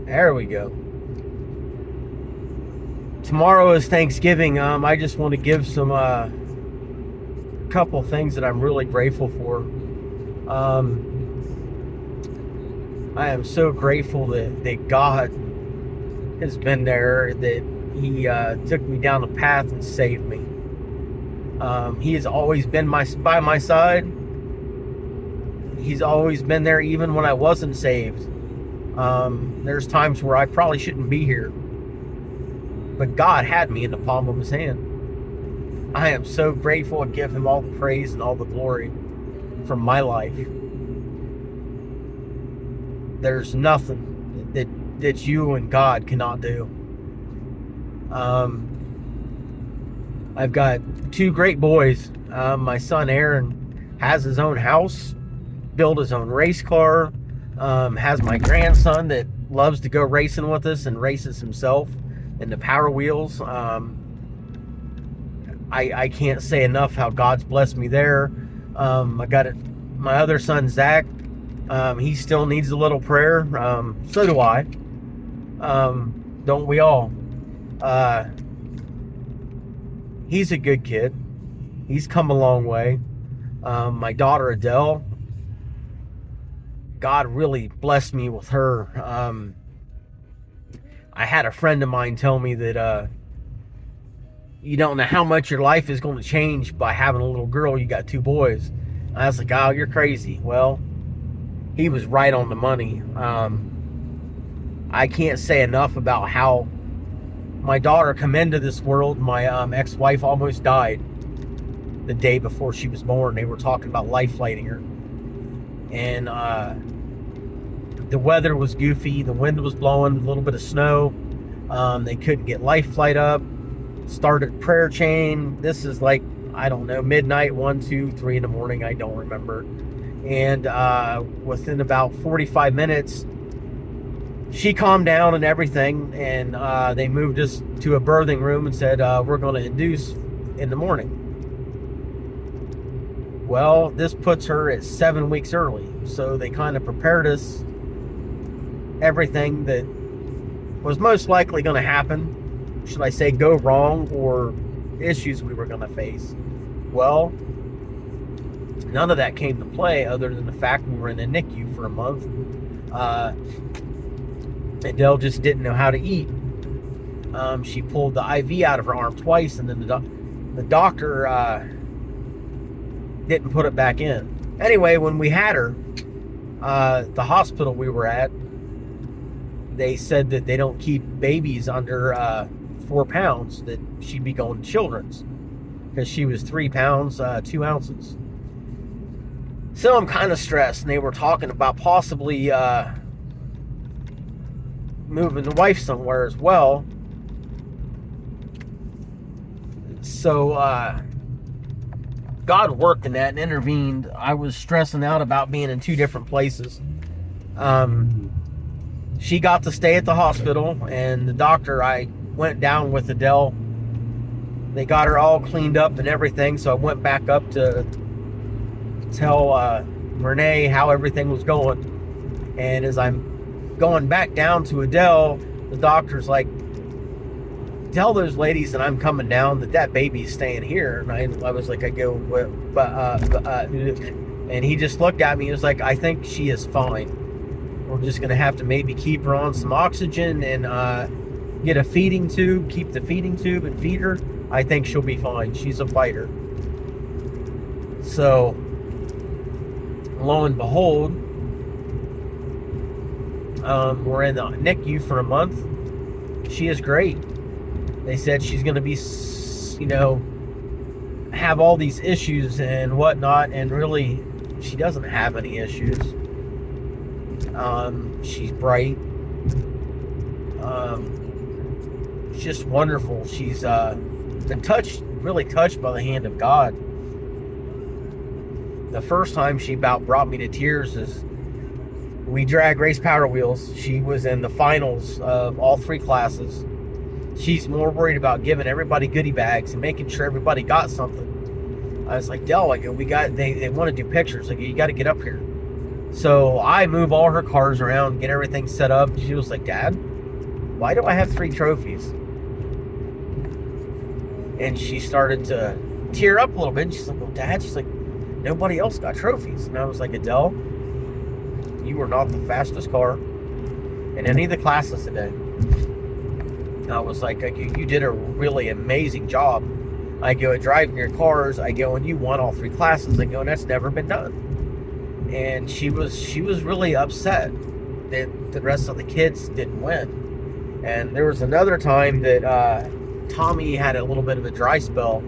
There we go. Tomorrow is Thanksgiving. I just want to give some couple things that I'm really grateful for. I am so grateful that God has been there, that He took me down the path and saved me. He has always been by my side. He's always been there even when I wasn't saved. There's times where I probably shouldn't be here, but God had me in the palm of His hand. I am so grateful and give Him all the praise and all the glory from my life. There's nothing that you and God cannot do. I've got two great boys. My son Aaron has his own house, built his own race car, has my grandson that loves to go racing with us and races himself in the Power Wheels. I can't say enough how God's blessed me there. I got it. My other son Zach, he still needs a little prayer. So do I. Don't we all? He's a good kid. He's come a long way. My daughter Adele, God really blessed me with her. I had a friend of mine tell me that you don't know how much your life is going to change by having a little girl. You got two boys. I was like, oh, you're crazy. Well, he was right on the money. I can't say enough about how my daughter come into this world. My ex-wife almost died the day before she was born. They were talking about life flighting her. And the weather was goofy. The wind was blowing, a little bit of snow. They couldn't get life flight up. Started prayer chain. This is like, I don't know, midnight, 1, 2, 3 in the morning. I don't remember. And within about 45 minutes, she calmed down and everything. And they moved us to a birthing room and said, we're going to induce in the morning. Well, this puts her at 7 weeks early. So they kind of prepared us everything that was most likely going to happen. Should I say go wrong, or issues we were going to face. Well, none of that came to play other than the fact we were in the NICU for a month. Adele just didn't know how to eat. She pulled the IV out of her arm twice, and then the doctor didn't put it back in. Anyway, when we had her, the hospital we were at, they said that they don't keep babies under 4 pounds, that she'd be going to children's, because she was 3 pounds 2 ounces. So I'm kind of stressed, and they were talking about possibly moving the wife somewhere as well. So God worked in that and intervened. I was stressing out about being in 2 different places. She got to stay at the hospital, and the doctor, I went down with Adele. They got her all cleaned up and everything, so I went back up to tell Renee how everything was going. And as I'm going back down to Adele, the doctor's like, tell those ladies that I'm coming down, that baby's staying here. And I was like, and he just looked at me. He was like, I think she is fine. We're just going to have to maybe keep her on some oxygen and get a feeding tube, keep the feeding tube and feed her. I think she'll be fine. She's a fighter. So, lo and behold, we're in the NICU for a month. She is great. They said she's going to be, have all these issues and whatnot, and really, she doesn't have any issues. She's bright. She's just wonderful. She's been really touched by the hand of God. The first time she about brought me to tears is we drag race Power Wheels. She was in the finals of all 3 classes. She's more worried about giving everybody goodie bags and making sure everybody got something. I was like, Del, they want to do pictures. Like, you got to get up here. So I move all her cars around, get everything set up. She was like, Dad, why do I have 3 trophies? And she started to tear up a little bit. And she's like, well, Dad, she's like, nobody else got trophies. And I was like, Adele, you were not the fastest car in any of the classes today. And I was like, you did a really amazing job. I go, driving your cars. I go, and you won all 3 classes. I go, and that's never been done. And she was really upset that the rest of the kids didn't win. And there was another time that Tommy had a little bit of a dry spell.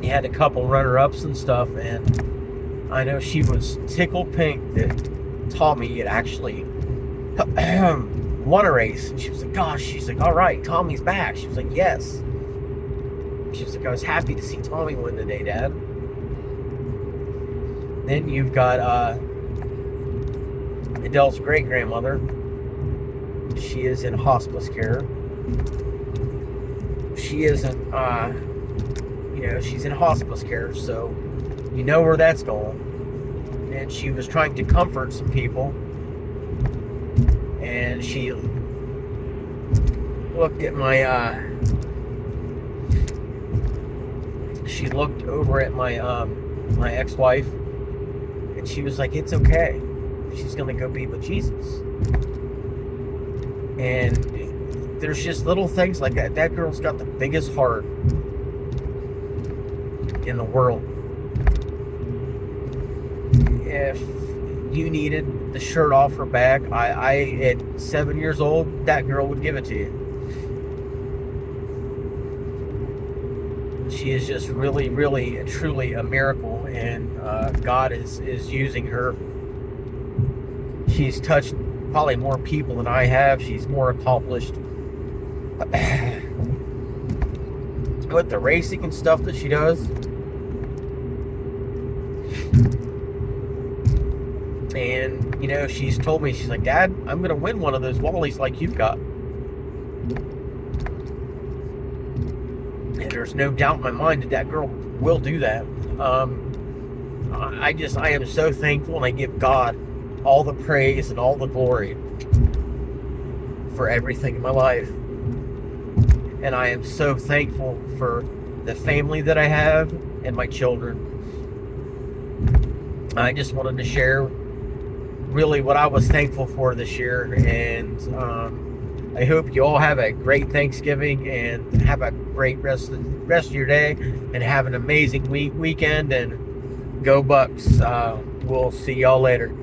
He had a couple runner-ups and stuff, and I know she was tickled pink that Tommy had actually won a race. And she was like, gosh, she's like, all right, Tommy's back. She was like, yes. She was like, I was happy to see Tommy win today, Dad. Then you've got Adele's great-grandmother. She is in hospice care. She isn't, she's in hospice care, so you know where that's going. And she was trying to comfort some people. And she looked at she looked over at my ex-wife, and she was like, it's okay. She's going to go be with Jesus. And there's just little things like that. That girl's got the biggest heart in the world. If you needed the shirt off her back, I at 7 years old, that girl would give it to you. She is just really, really, truly a miracle, and God is using her. She's touched probably more people than I have. She's more accomplished with the racing and stuff that she does. And, she's told me, she's like, Dad, I'm going to win one of those Wallies like you've got. And there's no doubt in my mind that girl will do that. I am so thankful, and I give God all the praise and all the glory for everything in my life. And I am so thankful for the family that I have and my children. I just wanted to share really what I was thankful for this year, and I hope you all have a great Thanksgiving and have a great rest of your day, and have an amazing weekend, and go Bucks. We'll see y'all later.